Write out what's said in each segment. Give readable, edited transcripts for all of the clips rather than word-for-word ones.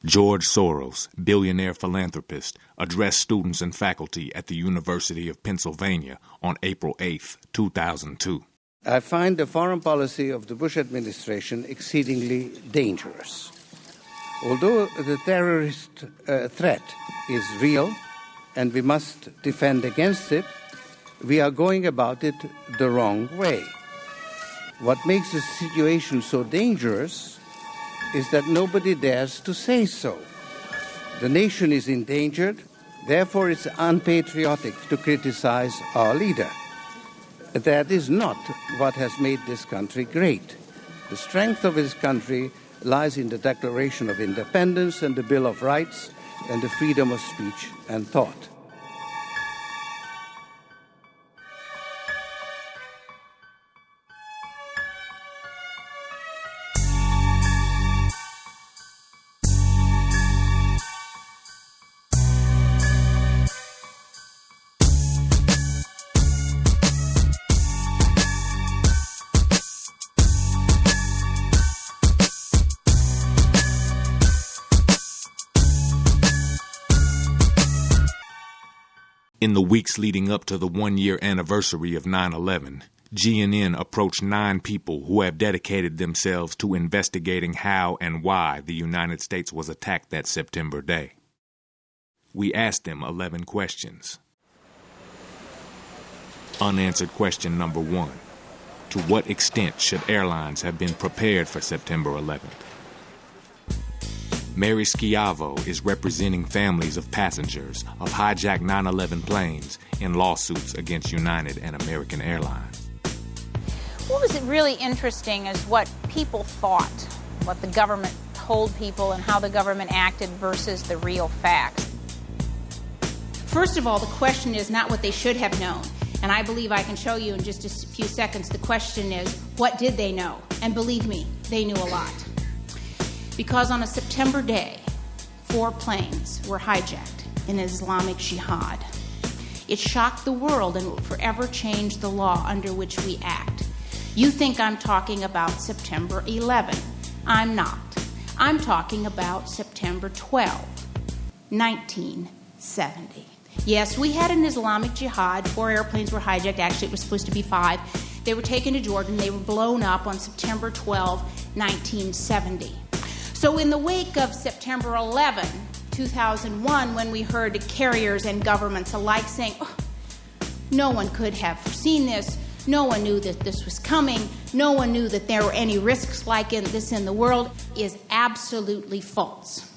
George Soros, billionaire philanthropist, addressed students and faculty at the University of Pennsylvania on April 8, 2002. I find the foreign policy of the Bush administration exceedingly dangerous. Although the terrorist threat is real and we must defend against it, we are going about it the wrong way. What makes the situation so dangerous is that nobody dares to say so. The nation is endangered, therefore it's unpatriotic to criticize our leader. That is not what has made this country great. The strength of this country lies in the Declaration of Independence and the Bill of Rights and the freedom of speech and thought. In the weeks leading up to the one-year anniversary of 9/11, GNN approached 9 people who have dedicated themselves to investigating how and why the United States was attacked that September day. We asked them 11 questions. Unanswered question number 1. To what extent should airlines have been prepared for September 11th? Mary Schiavo is representing families of passengers of hijacked 9/11 planes in lawsuits against United and American Airlines. What was really interesting is what people thought, what the government told people and how the government acted versus the real facts. First of all, the question is not what they should have known. And I believe I can show you in just a few seconds. The question is, what did they know? And believe me, they knew a lot. Because on a September day, 4 planes were hijacked in Islamic Jihad. It shocked the world and will forever change the law under which we act. You think I'm talking about September 11. I'm not. I'm talking about September 12, 1970. Yes, we had an Islamic Jihad. 4 airplanes were hijacked. Actually, it was supposed to be 5. They were taken to Jordan. They were blown up on September 12, 1970. So in the wake of September 11, 2001, when we heard carriers and governments alike saying, oh, no one could have foreseen this, no one knew that this was coming, no one knew that there were any risks like this in the world, is absolutely false.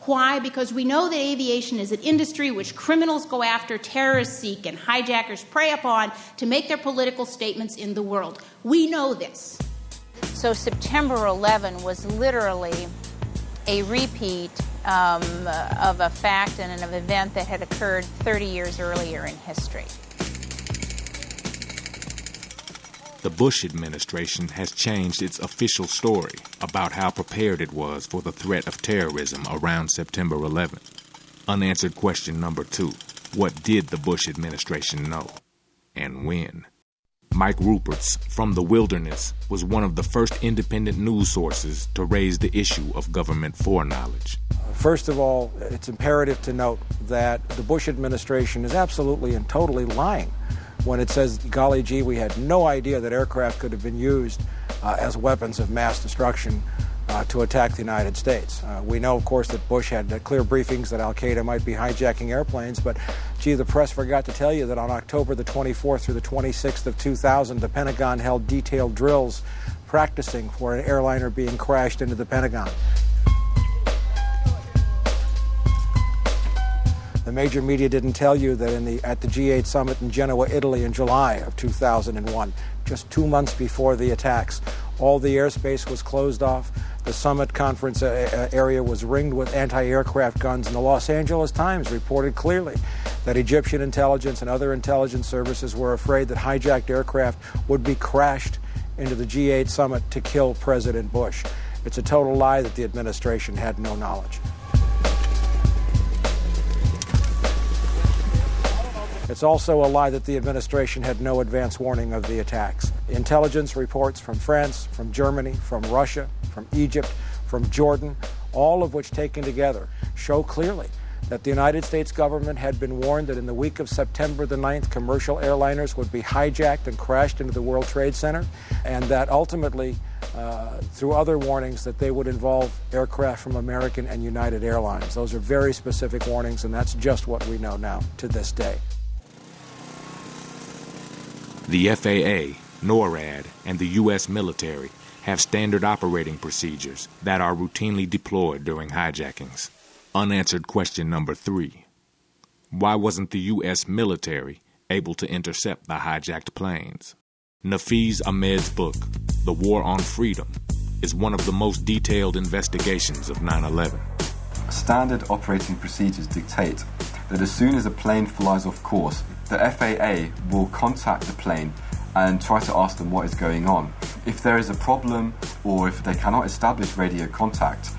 Why? Because we know that aviation is an industry which criminals go after, terrorists seek, and hijackers prey upon to make their political statements in the world. We know this. So September 11 was literally a repeat of a fact and an event that had occurred 30 years earlier in history. The Bush administration has changed its official story about how prepared it was for the threat of terrorism around September 11th. Unanswered question number 2. What did the Bush administration know? And when? Mike Ruperts from The Wilderness was one of the first independent news sources to raise the issue of government foreknowledge. First of all, it's imperative to note that the Bush administration is absolutely and totally lying when it says, golly gee, we had no idea that aircraft could have been used as weapons of mass destruction to attack the United States. We know, of course, that Bush had clear briefings that al-Qaeda might be hijacking airplanes, but gee, the press forgot to tell you that on October the 24th through the 26th of 2000, the Pentagon held detailed drills practicing for an airliner being crashed into the Pentagon. The major media didn't tell you that at the G8 summit in Genoa, Italy in July of 2001, just 2 months before the attacks, all the airspace was closed off. The summit conference area was ringed with anti-aircraft guns, and the Los Angeles Times reported clearly that Egyptian intelligence and other intelligence services were afraid that hijacked aircraft would be crashed into the G8 summit to kill President Bush. It's a total lie that the administration had no knowledge. It's also a lie that the administration had no advance warning of the attacks. Intelligence reports from France, from Germany, from Russia, from Egypt, from Jordan, all of which taken together show clearly that the United States government had been warned that in the week of September the 9th, commercial airliners would be hijacked and crashed into the World Trade Center, and that ultimately, through other warnings, that they would involve aircraft from American and United Airlines. Those are very specific warnings, and that's just what we know now to this day. The FAA, NORAD, and the U.S. military have standard operating procedures that are routinely deployed during hijackings. Unanswered question number 3. Why wasn't the U.S. military able to intercept the hijacked planes? Nafeez Ahmed's book, The War on Freedom, is one of the most detailed investigations of 9/11. Standard operating procedures dictate that as soon as a plane flies off course, the FAA will contact the plane and try to ask them what is going on. If there is a problem or if they cannot establish radio contact,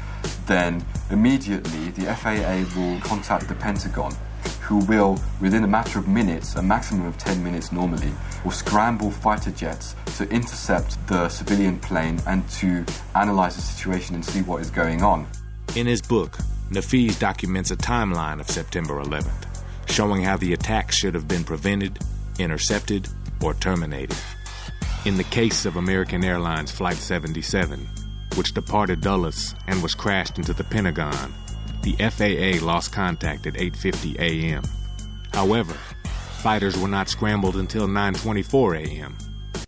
then immediately the FAA will contact the Pentagon, who will, within a matter of minutes, a maximum of 10 minutes normally, will scramble fighter jets to intercept the civilian plane and to analyze the situation and see what is going on. In his book, Nafeez documents a timeline of September 11th, showing how the attack should have been prevented, intercepted, or terminated. In the case of American Airlines Flight 77, which departed Dulles and was crashed into the Pentagon, the FAA lost contact at 8:50 a.m. However, fighters were not scrambled until 9:24 a.m.,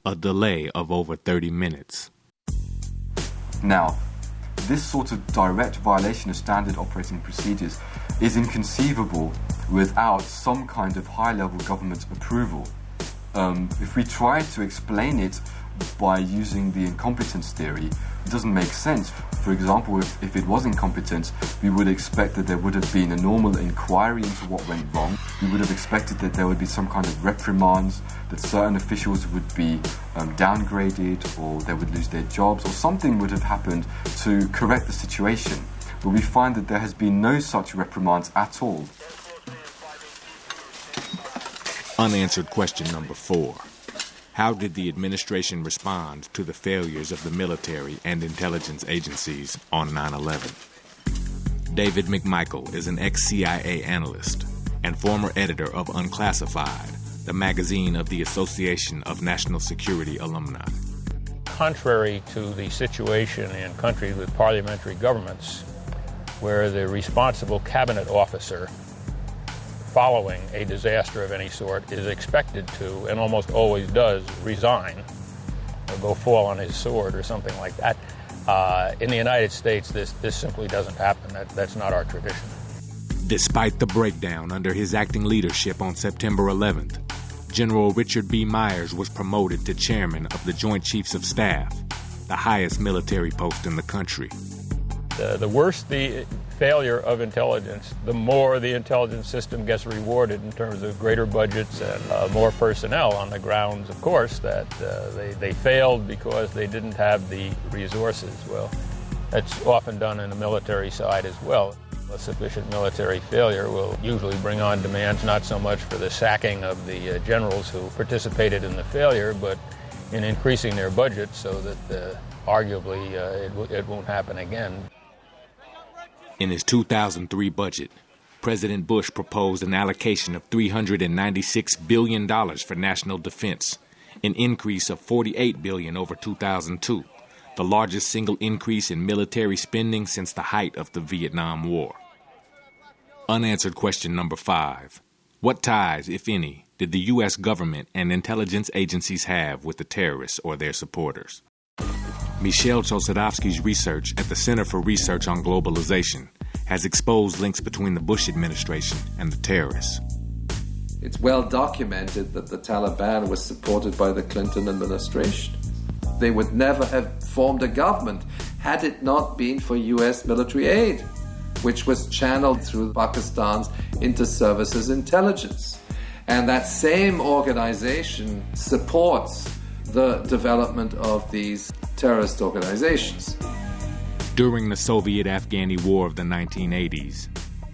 a delay of over 30 minutes. Now, this sort of direct violation of standard operating procedures is inconceivable without some kind of high-level government approval. If we try to explain it by using the incompetence theory, it doesn't make sense. For example, if it was incompetence, we would expect that there would have been a normal inquiry into what went wrong. We would have expected that there would be some kind of reprimands, that certain officials would be downgraded, or they would lose their jobs, or something would have happened to correct the situation. But we find that there has been no such reprimands at all. Unanswered question number 4. How did the administration respond to the failures of the military and intelligence agencies on 9/11? David McMichael is an ex-CIA analyst and former editor of Unclassified, the magazine of the Association of National Security Alumni. Contrary to the situation in countries with parliamentary governments, where the responsible cabinet officer following a disaster of any sort is expected to, and almost always does, resign or go fall on his sword or something like that. In the United States, this simply doesn't happen. That's not our tradition. Despite the breakdown under his acting leadership on September 11th, General Richard B. Myers was promoted to chairman of the Joint Chiefs of Staff, the highest military post in the country. The worse the failure of intelligence, the more the intelligence system gets rewarded in terms of greater budgets and more personnel, on the grounds, of course, that they failed because they didn't have the resources. Well, that's often done in the military side as well. A sufficient military failure will usually bring on demands not so much for the sacking of the generals who participated in the failure, but in increasing their budget so that arguably it won't happen again. In his 2003 budget, President Bush proposed an allocation of $396 billion for national defense, an increase of $48 billion over 2002, the largest single increase in military spending since the height of the Vietnam War. Unanswered question number 5. What ties, if any, did the U.S. government and intelligence agencies have with the terrorists or their supporters? Michel Chossudovsky's research at the Center for Research on Globalization has exposed links between the Bush administration and the terrorists. It's well documented that the Taliban was supported by the Clinton administration. They would never have formed a government had it not been for U.S. military aid, which was channeled through Pakistan's inter-services intelligence. And that same organization supports the development of these terrorist organizations. During the Soviet-Afghani War of the 1980s,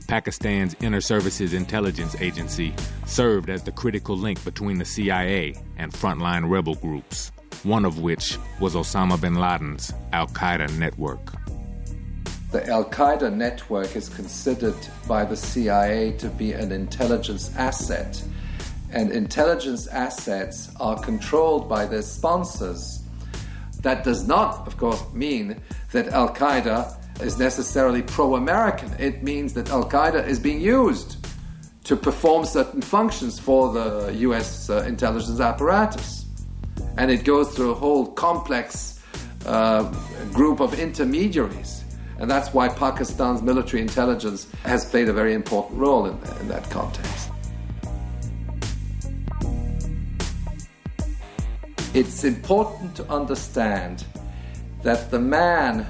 Pakistan's Inter-Services Intelligence Agency served as the critical link between the CIA and frontline rebel groups, one of which was Osama bin Laden's al-Qaeda network. The Al-Qaeda network is considered by the CIA to be an intelligence asset, and intelligence assets are controlled by their sponsors. That does not, of course, mean that Al-Qaeda is necessarily pro-American. It means that Al-Qaeda is being used to perform certain functions for the US intelligence apparatus. And it goes through a whole complex group of intermediaries. And that's why Pakistan's military intelligence has played a very important role in that context. It's important to understand that the man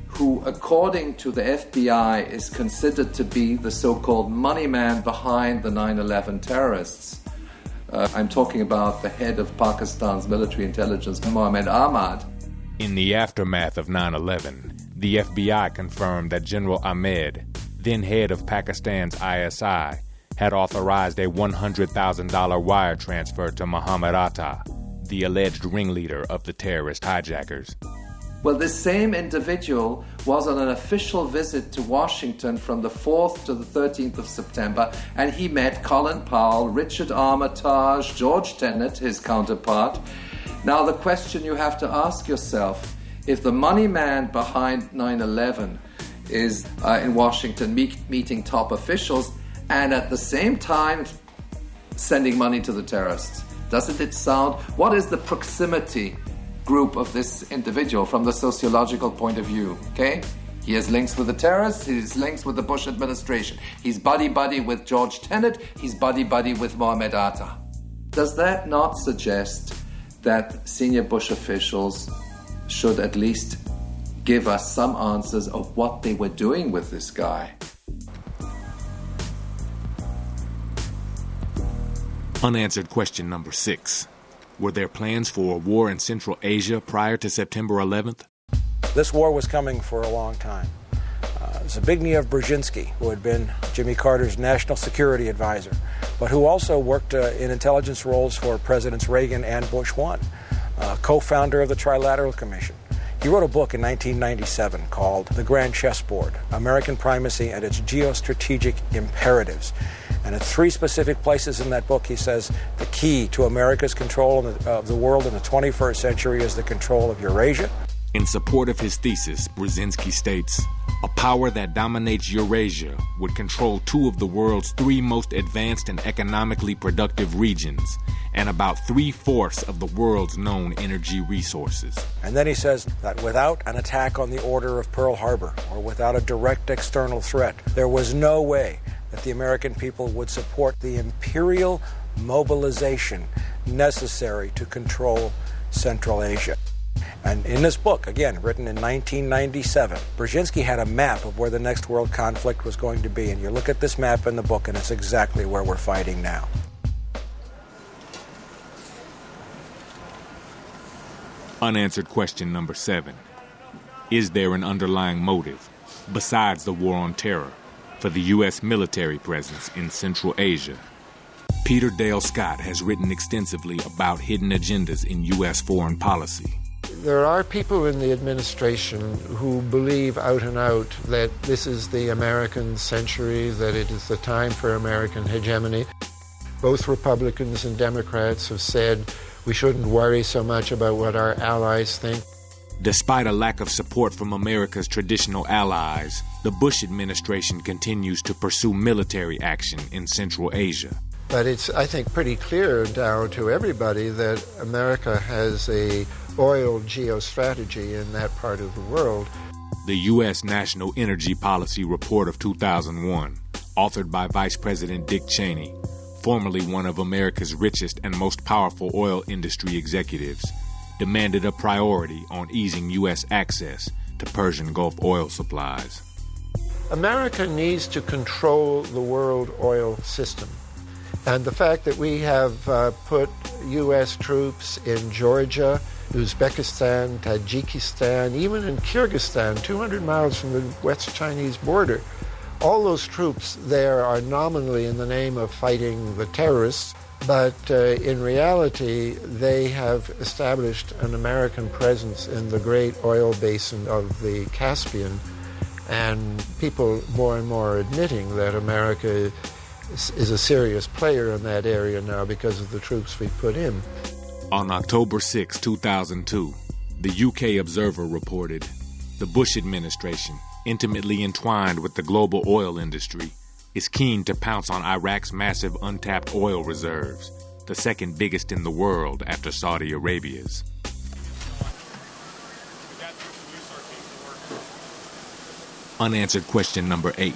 who, according to the FBI, is considered to be the so-called money man behind the 9/11 terrorists, I'm talking about the head of Pakistan's military intelligence, Mohammed Ahmad. In the aftermath of 9/11, the FBI confirmed that General Ahmed, then head of Pakistan's ISI, had authorized a $100,000 wire transfer to Muhammad Atta, the alleged ringleader of the terrorist hijackers. Well, this same individual was on an official visit to Washington from the 4th to the 13th of September, and he met Colin Powell, Richard Armitage, George Tenet, his counterpart. Now, the question you have to ask yourself, if the money man behind 9/11 is in Washington meeting top officials and at the same time sending money to the terrorists, doesn't it sound... What is the proximity group of this individual from the sociological point of view? Okay? He has links with the terrorists, he has links with the Bush administration. He's buddy-buddy with George Tenet, he's buddy-buddy with Mohammed Atta. Does that not suggest that senior Bush officials should at least give us some answers of what they were doing with this guy? Unanswered question number 6. Were there plans for a war in Central Asia prior to September 11th? This war was coming for a long time. Zbigniew Brzezinski, who had been Jimmy Carter's national security advisor, but who also worked in intelligence roles for Presidents Reagan and Bush 1, co-founder of the Trilateral Commission. He wrote a book in 1997 called The Grand Chessboard, American Primacy and Its Geostrategic Imperatives. And at 3 specific places in that book, he says the key to America's control of the world in the 21st century is the control of Eurasia. In support of his thesis, Brzezinski states, a power that dominates Eurasia would control 2 of the world's 3 most advanced and economically productive regions, and about 3/4 of the world's known energy resources. And then he says that without an attack on the order of Pearl Harbor, or without a direct external threat, there was no way that the American people would support the imperial mobilization necessary to control Central Asia. And in this book, again, written in 1997, Brzezinski had a map of where the next world conflict was going to be. And you look at this map in the book, and it's exactly where we're fighting now. Unanswered question number 7. Is there an underlying motive, besides the war on terror, for the U.S. military presence in Central Asia? Peter Dale Scott has written extensively about hidden agendas in U.S. foreign policy. There are people in the administration who believe out and out that this is the American century, that it is the time for American hegemony. Both Republicans and Democrats have said we shouldn't worry so much about what our allies think. Despite a lack of support from America's traditional allies, the Bush administration continues to pursue military action in Central Asia. But it's, I think, pretty clear now to everybody that America has a oil geostrategy in that part of the world. The U.S. National Energy Policy Report of 2001, authored by Vice President Dick Cheney, formerly one of America's richest and most powerful oil industry executives, demanded a priority on easing U.S. access to Persian Gulf oil supplies. America needs to control the world oil system. And the fact that we have put U.S. troops in Georgia, Uzbekistan, Tajikistan, even in Kyrgyzstan, 200 miles from the West Chinese border, all those troops there are nominally in the name of fighting the terrorists, but in reality, they have established an American presence in the great oil basin of the Caspian. and people more and more admitting that America is a serious player in that area now because of the troops we put in. On October 6, 2002, the UK Observer reported, the Bush administration, intimately entwined with the global oil industry, is keen to pounce on Iraq's massive untapped oil reserves, the second biggest in the world after Saudi Arabia's. Unanswered question number 8.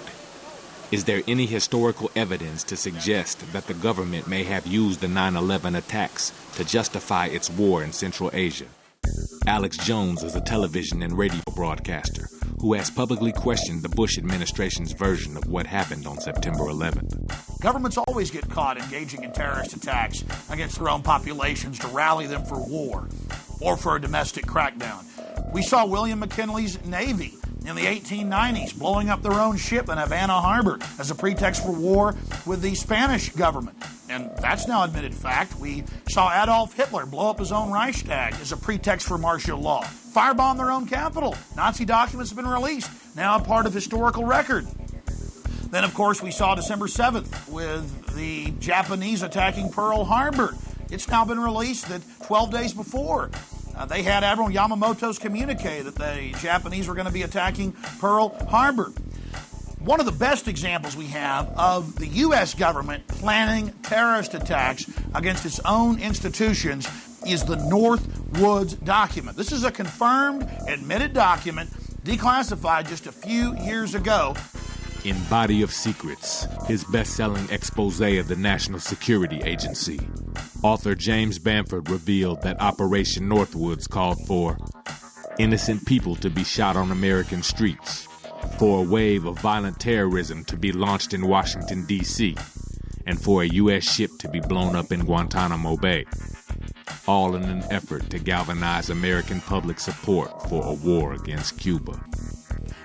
Is there any historical evidence to suggest that the government may have used the 9/11 attacks to justify its war in Central Asia? Alex Jones is a television and radio broadcaster who has publicly questioned the Bush administration's version of what happened on September 11th. Governments always get caught engaging in terrorist attacks against their own populations to rally them for war or for a domestic crackdown. We saw William McKinley's Navy in the 1890s blowing up their own ship in Havana Harbor as a pretext for war with the Spanish government. And that's now admitted fact. We saw Adolf Hitler blow up his own Reichstag as a pretext for martial law. Firebomb their own capital. Nazi documents have been released, now a part of historical record. Then, of course, we saw December 7th with the Japanese attacking Pearl Harbor. It's now been released that 12 days before, they had Admiral Yamamoto's communique that the Japanese were going to be attacking Pearl Harbor. One of the best examples we have of the U.S. government planning terrorist attacks against its own institutions is the Northwoods document. This is a confirmed, admitted document, declassified just a few years ago. In Body of Secrets, his best-selling expose of the National Security Agency, author James Bamford revealed that Operation Northwoods called for innocent people to be shot on American streets, for a wave of violent terrorism to be launched in Washington, D.C., and for a U.S. ship to be blown up in Guantanamo Bay, all in an effort to galvanize American public support for a war against Cuba.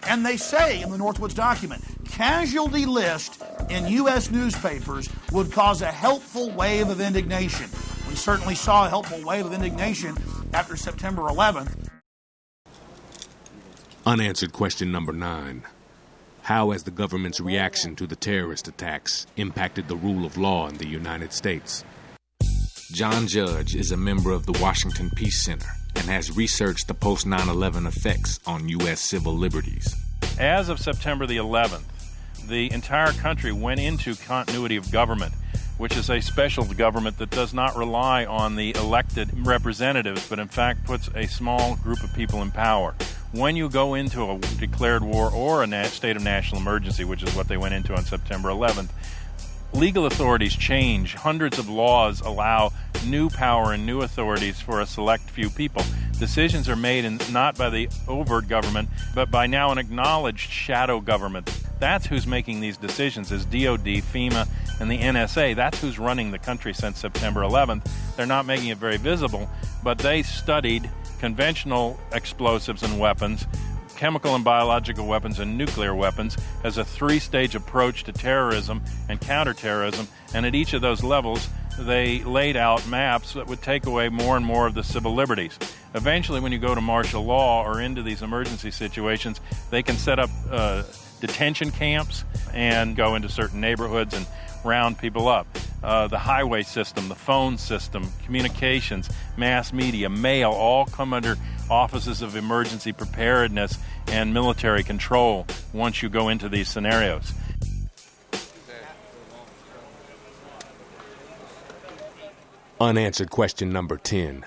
And they say in the Northwoods document, casualty list in U.S. newspapers would cause a helpful wave of indignation. We certainly saw a helpful wave of indignation after September 11th. Unanswered question number 9. How has the government's reaction to the terrorist attacks impacted the rule of law in the United States? John Judge is a member of the Washington Peace Center and has researched the post-9/11 effects on U.S. civil liberties. As of September the 11th, the entire country went into continuity of government, which is a special government that does not rely on the elected representatives, but in fact puts a small group of people in power. When you go into a declared war or a state of national emergency, which is what they went into on September 11th, legal authorities change. Hundreds of laws allow new power and new authorities for a select few people. Decisions are made not by the overt government, but by now an acknowledged shadow government. That's who's making these decisions, is DOD, FEMA, and the NSA. That's who's running the country since September 11th. They're not making it very visible, but they studied conventional explosives and weapons, chemical and biological weapons, and nuclear weapons as a 3-stage approach to terrorism and counterterrorism, and at each of those levels they laid out maps that would take away more and more of the civil liberties. Eventually, when you go to martial law or into these emergency situations, they can set up detention camps and go into certain neighborhoods and round people up. The highway system, the phone system, communications, mass media, mail, all come under offices of emergency preparedness and military control once you go into these scenarios. Unanswered question number 10.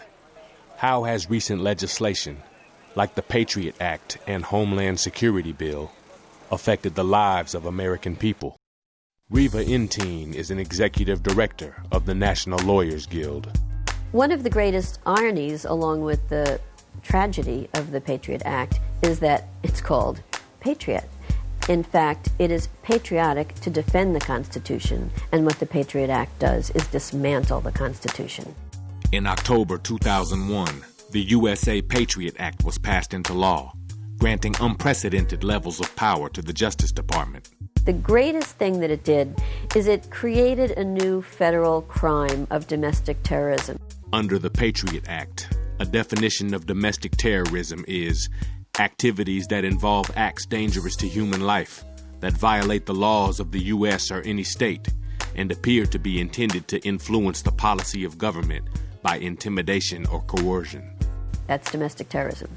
How has recent legislation, like the Patriot Act and Homeland Security Bill, affected the lives of American people? Reva Intine is an executive director of the National Lawyers Guild. One of the greatest ironies, along with the tragedy of the Patriot Act, is that it's called Patriot. In fact, it is patriotic to defend the Constitution, and what the Patriot Act does is dismantle the Constitution. In October 2001, the USA Patriot Act was passed into law, granting unprecedented levels of power to the Justice Department. The greatest thing that it did is it created a new federal crime of domestic terrorism. Under the Patriot Act, a definition of domestic terrorism is activities that involve acts dangerous to human life, that violate the laws of the U.S. or any state, and appear to be intended to influence the policy of government by intimidation or coercion. That's domestic terrorism.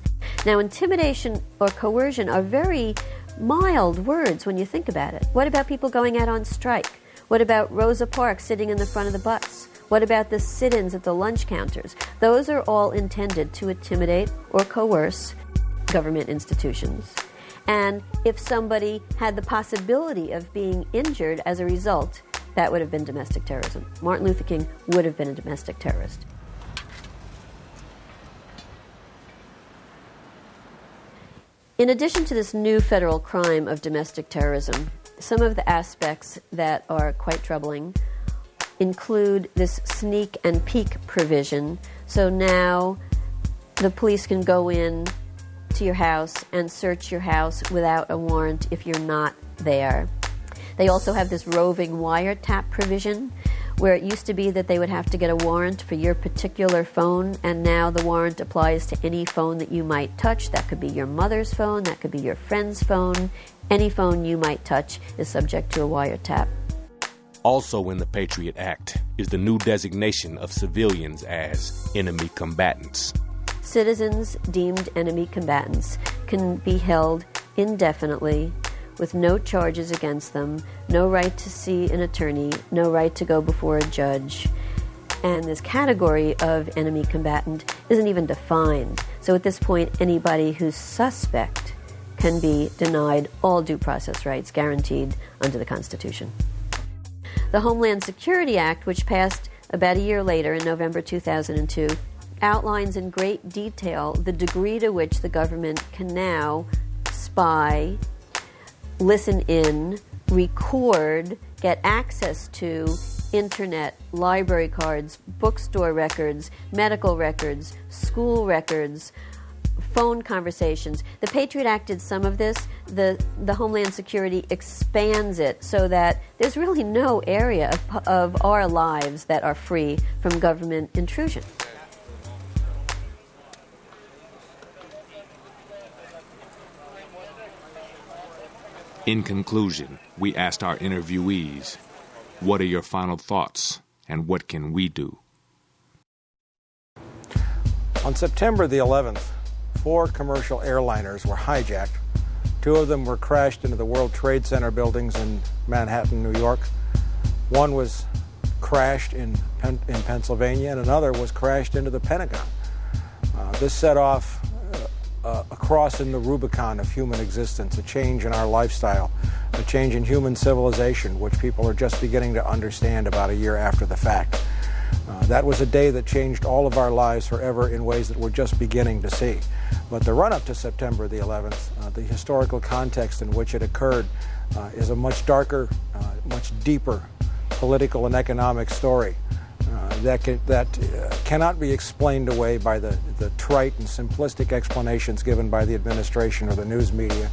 Now, intimidation or coercion are very mild words when you think about it. What about people going out on strike? What about Rosa Parks sitting in the front of the bus? What about the sit-ins at the lunch counters? Those are all intended to intimidate or coerce government institutions. And if somebody had the possibility of being injured as a result, that would have been domestic terrorism. Martin Luther King would have been a domestic terrorist. In addition to this new federal crime of domestic terrorism, some of the aspects that are quite troubling include this sneak and peek provision. So now the police can go in to your house and search your house without a warrant if you're not there. They also have this roving wiretap provision, where it used to be that they would have to get a warrant for your particular phone, and now the warrant applies to any phone that you might touch. That could be your mother's phone, that could be your friend's phone. Any phone you might touch is subject to a wiretap. Also in the Patriot Act is the new designation of civilians as enemy combatants. Citizens deemed enemy combatants can be held indefinitely with no charges against them, no right to see an attorney, no right to go before a judge. And this category of enemy combatant isn't even defined. So at this point, anybody who's suspect can be denied all due process rights guaranteed under the Constitution. The Homeland Security Act, which passed about a year later in November 2002, outlines in great detail the degree to which the government can now spy, listen in, record, get access to internet, library cards, bookstore records, medical records, school records, phone conversations. The Patriot Act did some of this. The Homeland Security expands it so that there's really no area of our lives that are free from government intrusion. In conclusion, we asked our interviewees, what are your final thoughts and what can we do? On September the 11th, 4 commercial airliners were hijacked. 2 of them were crashed into the World Trade Center buildings in Manhattan, New York. 1 was crashed in Pennsylvania, and another was crashed into the Pentagon. This set off a cross in the Rubicon of human existence, a change in our lifestyle, a change in human civilization, which people are just beginning to understand about a year after the fact. That was a day that changed all of our lives forever in ways that we're just beginning to see. But the run-up to September the 11th, the historical context in which it occurred, is a much darker, much deeper political and economic story that cannot be explained away by the trite and simplistic explanations given by the administration or the news media.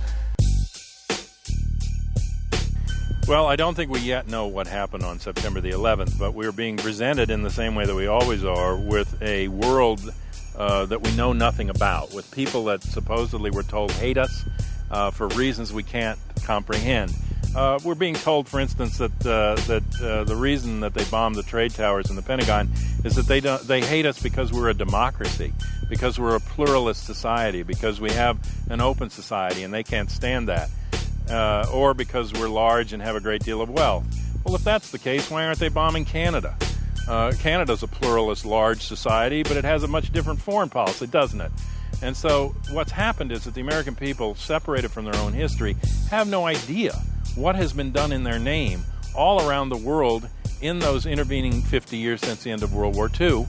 Well, I don't think we yet know what happened on September the 11th, but we're being presented in the same way that we always are, with a world that we know nothing about, with people that supposedly we're told hate us for reasons we can't comprehend. We're being told, for instance, that the reason that they bombed the trade towers in the Pentagon is that they hate us because we're a democracy, because we're a pluralist society, because we have an open society, and they can't stand that. Or because we're large and have a great deal of wealth. Well, if that's the case, why aren't they bombing Canada? Canada's a pluralist, large society, but it has a much different foreign policy, doesn't it? And so what's happened is that the American people, separated from their own history, have no idea what has been done in their name all around the world in those intervening 50 years since the end of World War II.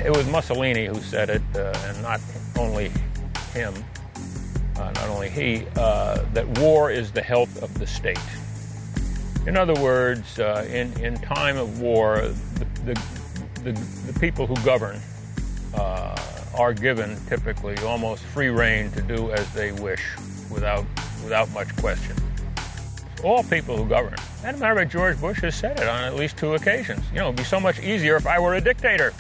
It was Mussolini who said it, and not only him, not only he, that war is the health of the state. In other words, in time of war, the people who govern are given typically almost free rein to do as they wish without much question. All people who govern. And a matter of fact, George Bush has said it on at least 2 occasions. You know, it'd be so much easier if I were a dictator.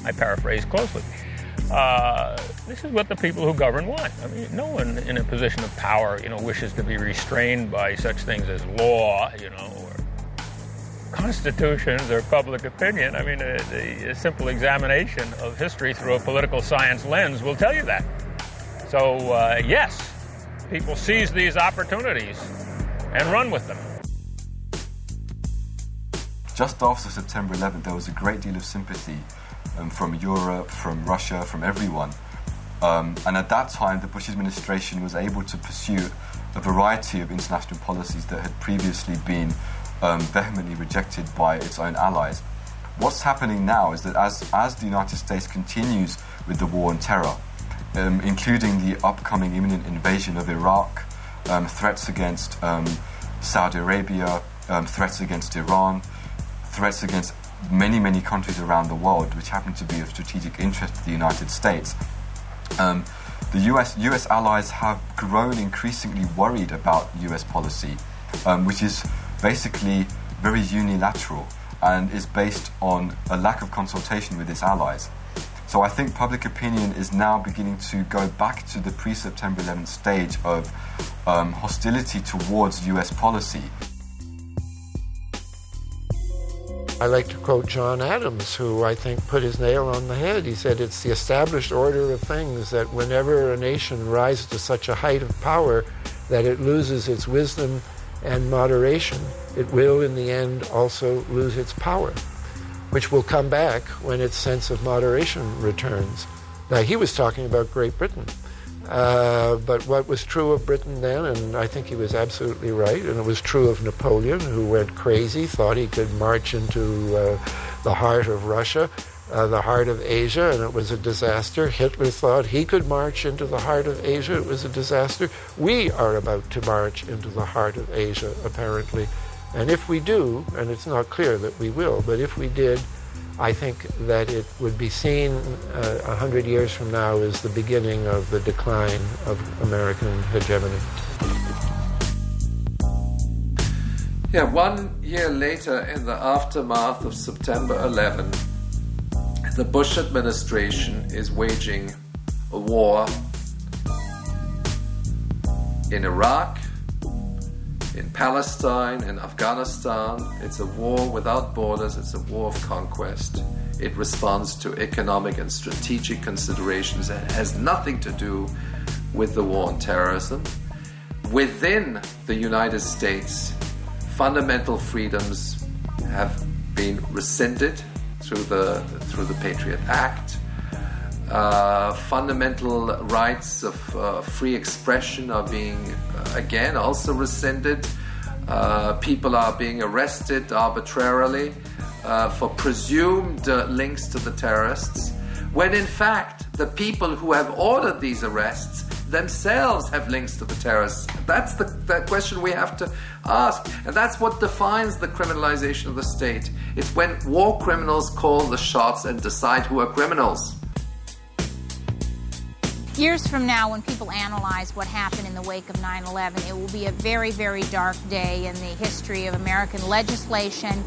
I paraphrase closely. This is what the people who govern want. I mean, no one in a position of power, wishes to be restrained by such things as law, or constitutions or public opinion. I mean, a simple examination of history through a political science lens will tell you that. So, yes, people seize these opportunities and run with them. Just after September 11th, there was a great deal of sympathy from Europe, from Russia, from everyone. And at that time, the Bush administration was able to pursue a variety of international policies that had previously been vehemently rejected by its own allies. What's happening now is that as the United States continues with the war on terror, including the upcoming imminent invasion of Iraq, threats against Saudi Arabia, threats against Iran, threats against many, many countries around the world which happen to be of strategic interest to the United States. The US allies have grown increasingly worried about US policy, which is basically very unilateral and is based on a lack of consultation with its allies. So I think public opinion is now beginning to go back to the pre-September 11th stage of hostility towards US policy. I like to quote John Adams, who I think put his nail on the head. He said, it's the established order of things that whenever a nation rises to such a height of power that it loses its wisdom and moderation, it will in the end also lose its power, which will come back when its sense of moderation returns. Now, he was talking about Great Britain. But what was true of Britain then, and I think he was absolutely right, and it was true of Napoleon, who went crazy, thought he could march into the heart of Russia, the heart of Asia, and it was a disaster. Hitler thought he could march into the heart of Asia, it was a disaster. We are about to march into the heart of Asia, apparently. And if we do, and it's not clear that we will, but if we did, I think that it would be seen 100 years from now as the beginning of the decline of American hegemony. Yeah, 1 year later, in the aftermath of September 11, the Bush administration is waging a war in Iraq, in Palestine, in Afghanistan. It's a war without borders, it's a war of conquest. It responds to economic and strategic considerations and has nothing to do with the war on terrorism. Within the United States, fundamental freedoms have been rescinded through the Patriot Act. Fundamental rights of free expression are being again also rescinded. People are being arrested arbitrarily for presumed links to the terrorists, when in fact the people who have ordered these arrests themselves have links to the terrorists. That's the question we have to ask, and that's what defines the criminalization of the state. It's when war criminals call the shots and decide who are criminals. Years from now, when people analyze what happened in the wake of 9/11, it will be a very, very dark day in the history of American legislation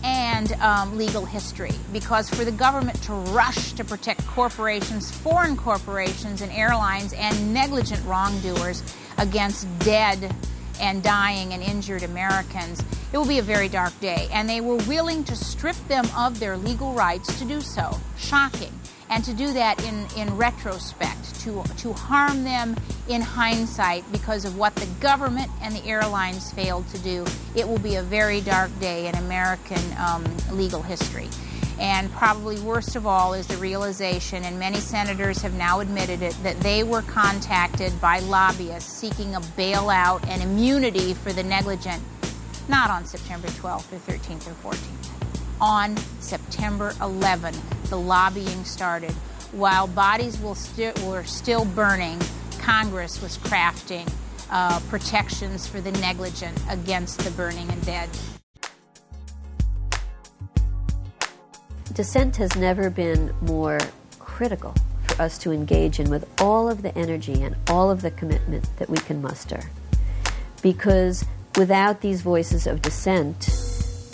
and legal history, because for the government to rush to protect corporations, foreign corporations and airlines, and negligent wrongdoers against dead and dying and injured Americans, it will be a very dark day. And they were willing to strip them of their legal rights to do so. Shocking. And to do that in retrospect, to harm them in hindsight because of what the government and the airlines failed to do. It will be a very dark day in American legal history. And probably worst of all is the realization, and many senators have now admitted it, that they were contacted by lobbyists seeking a bailout and immunity for the negligent, not on September 12th or 13th or 14th. On September 11th, the lobbying started. While bodies were still burning, Congress was crafting protections for the negligent against the burning and dead. Dissent has never been more critical for us to engage in with all of the energy and all of the commitment that we can muster. Because without these voices of dissent,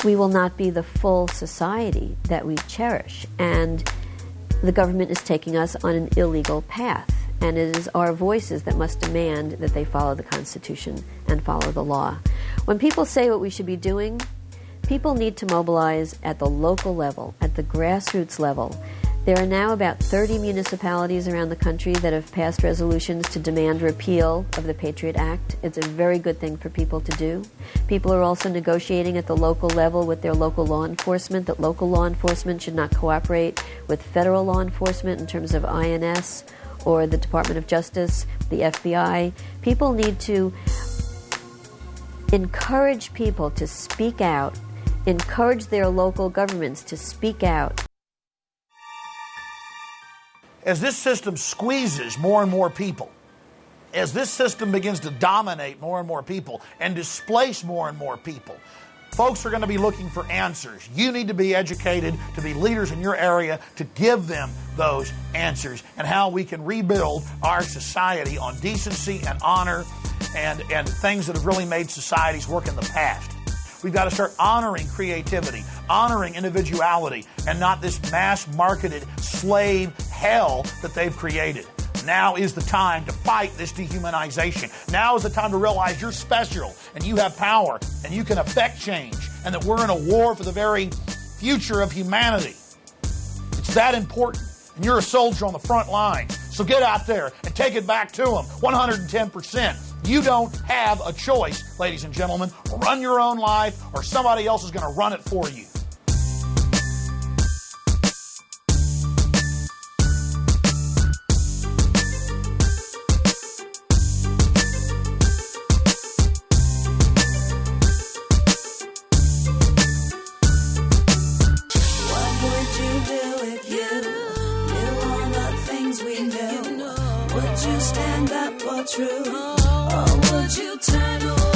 we will not be the full society that we cherish. And the government is taking us on an illegal path. And it is our voices that must demand that they follow the Constitution and follow the law. When people say what we should be doing, people need to mobilize at the local level, at the grassroots level. There are now about 30 municipalities around the country that have passed resolutions to demand repeal of the Patriot Act. It's a very good thing for people to do. People are also negotiating at the local level with their local law enforcement that local law enforcement should not cooperate with federal law enforcement in terms of INS or the Department of Justice, the FBI. People need to encourage people to speak out, encourage their local governments to speak out. As this system squeezes more and more people, as this system begins to dominate more and more people and displace more and more people, folks are going to be looking for answers. You need to be educated to be leaders in your area to give them those answers and how we can rebuild our society on decency and honor and things that have really made societies work in the past. We've got to start honoring creativity, honoring individuality, and not this mass-marketed slave hell that they've created. Now is the time to fight this dehumanization. Now is the time to realize you're special and you have power and you can affect change and that we're in a war for the very future of humanity. It's that important. And you're a soldier on the front line. So get out there and take it back to them 110%. You don't have a choice, ladies and gentlemen. Run your own life or somebody else is going to run it for you. What would you do if you knew all the things we knew? Would you stand up for truth? Or would you turn away?